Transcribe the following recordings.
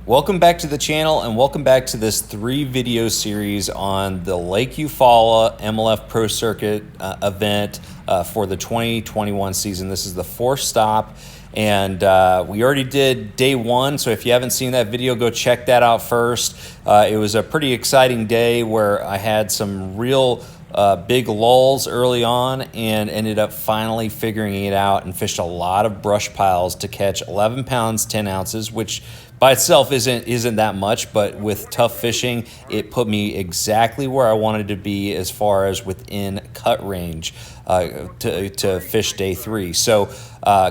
Welcome back to the channel and welcome back to this 3-video series on the Lake Eufaula MLF Pro Circuit event for the 2021 season. This is the 4th stop and we already did day 1, so if you haven't seen that video, go check that out first. It was a pretty exciting day where I had some real big lulls early on and ended up finally figuring it out and fished a lot of brush piles to catch 11 pounds 10 ounces, which by itself isn't that much, but with tough fishing, it put me exactly where I wanted to be as far as within cut range to fish day 3. So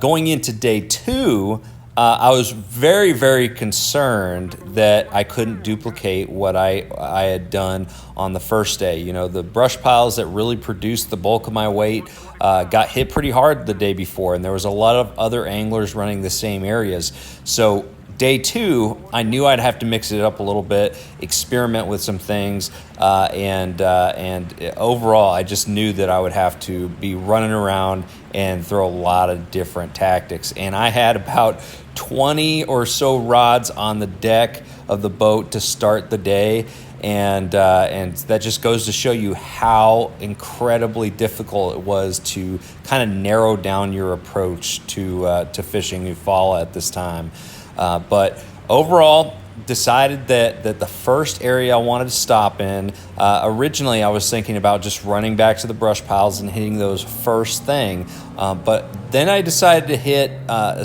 going into day 2, I was very, very concerned that I couldn't duplicate what I had done on the first day. You know, the brush piles that really produced the bulk of my weight got hit pretty hard the day before, and there was a lot of other anglers running the same areas. So day 2, I knew I'd have to mix it up a little bit, experiment with some things, and overall, I just knew that I would have to be running around and throw a lot of different tactics. And I had about 20 or so rods on the deck of the boat to start the day, and that just goes to show you how incredibly difficult it was to kind of narrow down your approach to fishing Eufaula at this time. But overall, decided that the first area I wanted to stop in, originally I was thinking about just running back to the brush piles and hitting those first thing. But then I decided to hit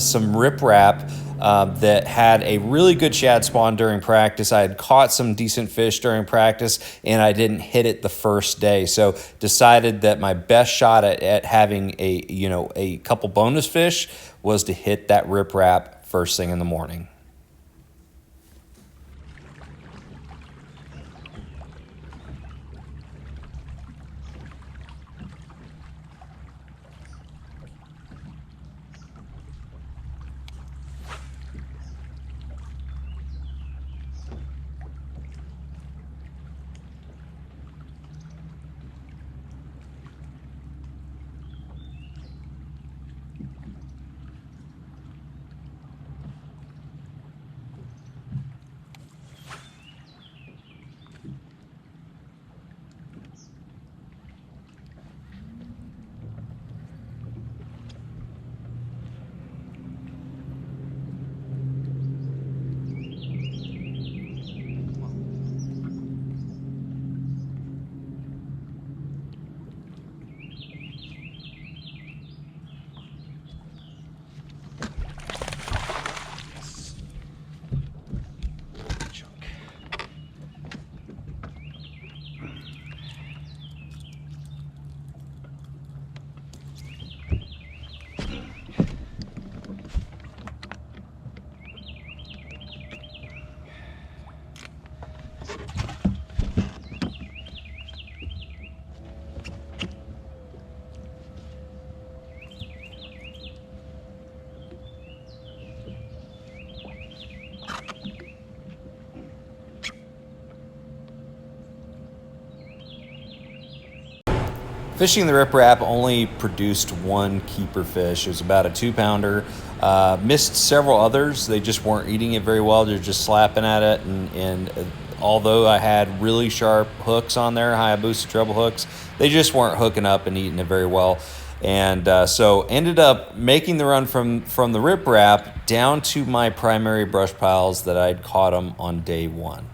some riprap that had a really good shad spawn during practice. I had caught some decent fish during practice and I didn't hit it the first day. So decided that my best shot at having a couple bonus fish was to hit that riprap first thing in the morning. Fishing the riprap only produced one keeper fish. It was about a 2-pounder. Missed several others. They just weren't eating it very well. They're just slapping at it. And although I had really sharp hooks on there, Hayabusa treble hooks, they just weren't hooking up and eating it very well. And so ended up making the run from the riprap down to my primary brush piles that I'd caught them on day 1.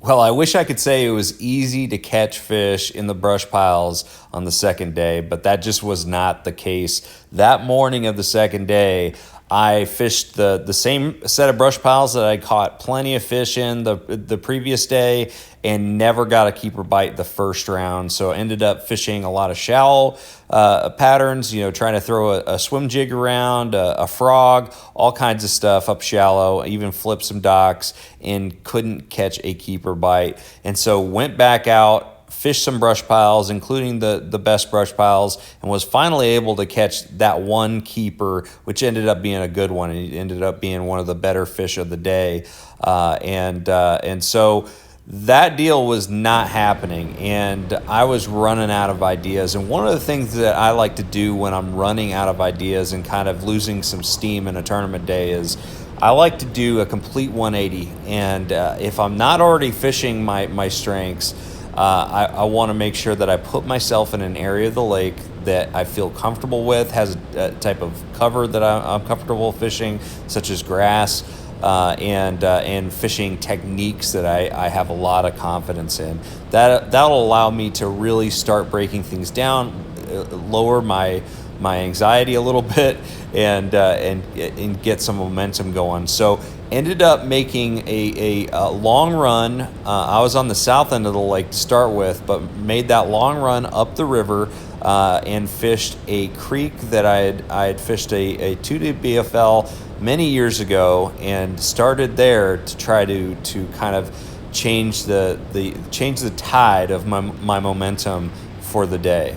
Well, I wish I could say it was easy to catch fish in the brush piles on the second day, but that just was not the case. That morning of the second day, I fished the same set of brush piles that I caught plenty of fish in the previous day and never got a keeper bite the first round. So I ended up fishing a lot of shallow patterns, trying to throw a swim jig around, a frog, all kinds of stuff up shallow, even flip some docks, and couldn't catch a keeper bite. And so went back out, fished some brush piles, including the best brush piles, and was finally able to catch that one keeper, which ended up being a good one. It ended up being one of the better fish of the day. And so that deal was not happening, and I was running out of ideas. And one of the things that I like to do when I'm running out of ideas and kind of losing some steam in a tournament day is I like to do a complete 180. And if I'm not already fishing my strengths, I want to make sure that I put myself in an area of the lake that I feel comfortable with, has a type of cover that I'm comfortable fishing, such as grass, and fishing techniques that I have a lot of confidence in. That'll allow me to really start breaking things down, lower my anxiety a little bit, and get some momentum going. So ended up making a long run. I was on the south end of the lake to start with, but made that long run up the river and fished a creek that I had fished a 2D BFL many years ago, and started there to try to kind of change the tide of my momentum for the day.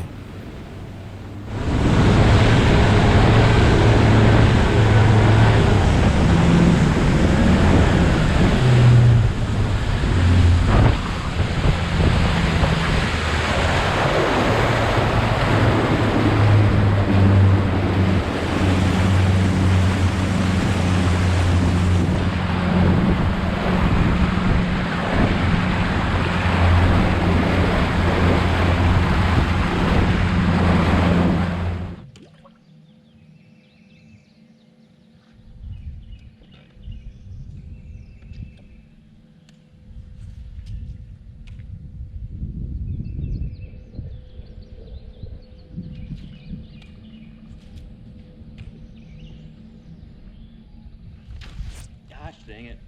Gosh dang it.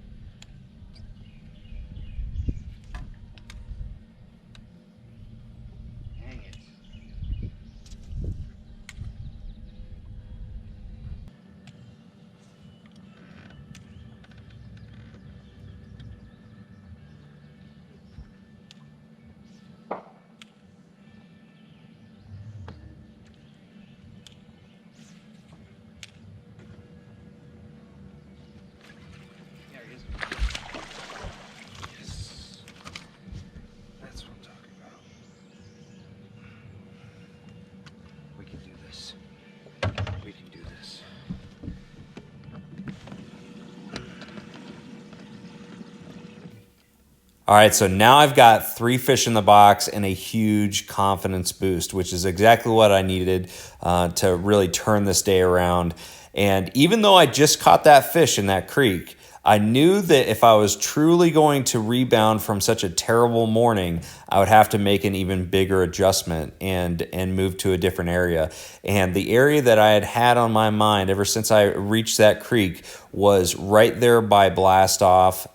Dang it. There he is. Yes. That's what I'm talking about. We can do this. We can do this. All right, so now I've got 3 fish in the box and a huge confidence boost, which is exactly what I needed to really turn this day around. And even though I just caught that fish in that creek, I knew that if I was truly going to rebound from such a terrible morning, I would have to make an even bigger adjustment and move to a different area. And the area that I had on my mind ever since I reached that creek was right there by Blastoff,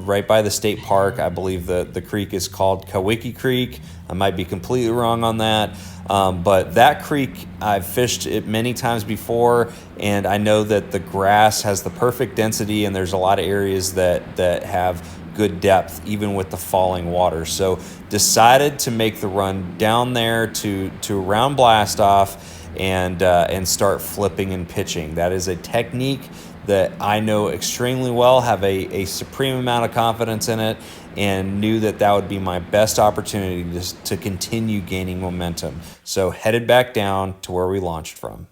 right by the state park. I believe the creek is called Kawiki Creek. I might be completely wrong on that. But that creek, I've fished it many times before, and I know that the grass has the perfect density, and there's a lot of areas that have good depth, even with the falling water. So decided to make the run down there to around Blastoff and start flipping and pitching. That is a technique that I know extremely well, have a supreme amount of confidence in it, and knew that that would be my best opportunity to continue gaining momentum. So headed back down to where we launched from.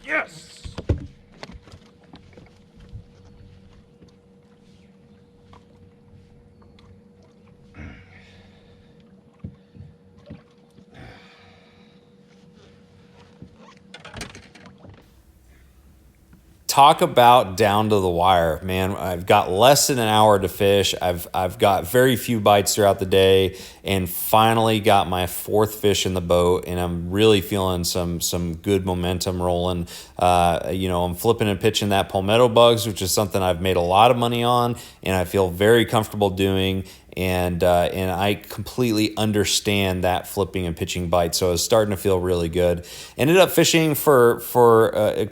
Yes! Talk about down to the wire, man. I've got less than an hour to fish. I've got very few bites throughout the day, and finally got my fourth fish in the boat, and I'm really feeling some good momentum rolling. I'm flipping and pitching that palmetto bugs, which is something I've made a lot of money on, and I feel very comfortable doing. And I completely understand that flipping and pitching bite, so I was starting to feel really good. Ended up fishing for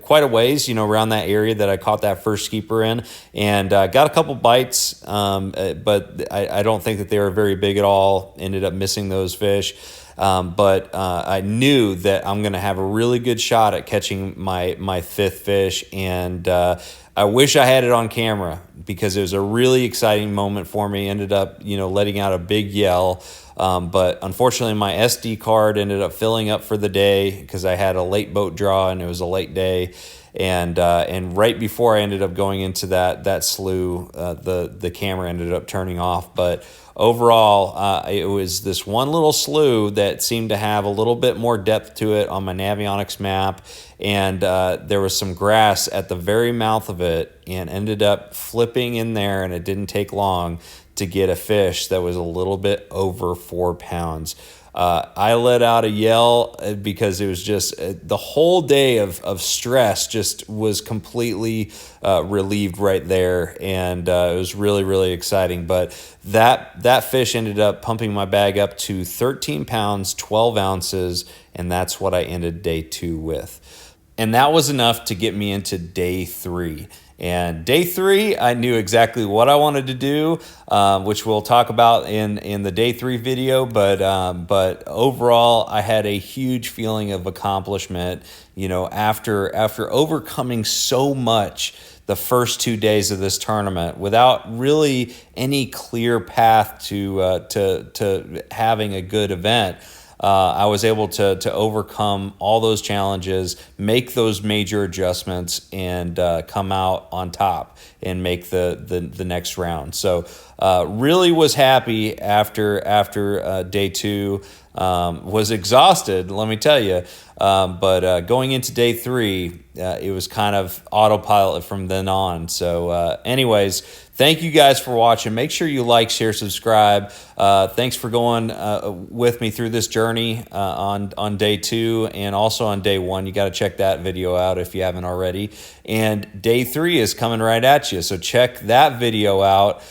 quite a ways, around that area that I caught that first keeper in, and got a couple bites, but I don't think that they were very big at all. Ended up missing those fish. But I knew that I'm going to have a really good shot at catching my fifth fish, and I wish I had it on camera because it was a really exciting moment for me. Ended up, letting out a big yell, but unfortunately my SD card ended up filling up for the day because I had a late boat draw and it was a late day. And right before I ended up going into that slough, the camera ended up turning off. But overall, it was this one little slough that seemed to have a little bit more depth to it on my Navionics map, and there was some grass at the very mouth of it, and ended up flipping in there, and it didn't take long to get a fish that was a little bit over 4 pounds. I let out a yell because it was just the whole day of stress just was completely relieved right there, and it was really, really exciting. But that fish ended up pumping my bag up to 13 pounds, 12 ounces, and that's what I ended day 2 with. And that was enough to get me into day 3. And day 3, I knew exactly what I wanted to do, which we'll talk about in the day 3 video. But overall, I had a huge feeling of accomplishment. After overcoming so much the first 2 days of this tournament without really any clear path to having a good event. I was able to overcome all those challenges, make those major adjustments, and come out on top and make the next round. So really was happy after day 2. Was exhausted, let me tell you. But going into day 3, it was kind of autopilot from then on. So anyways, thank you guys for watching. Make sure you like, share, subscribe. Thanks for going with me through this journey on day 2 and also on day 1. You got to check that video out if you haven't already. And day 3 is coming right at you. So check that video out,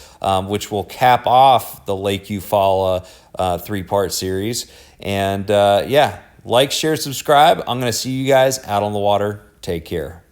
which will cap off the Lake Eufaula 3-part series. And like, share, subscribe. I'm going to see you guys out on the water. Take care.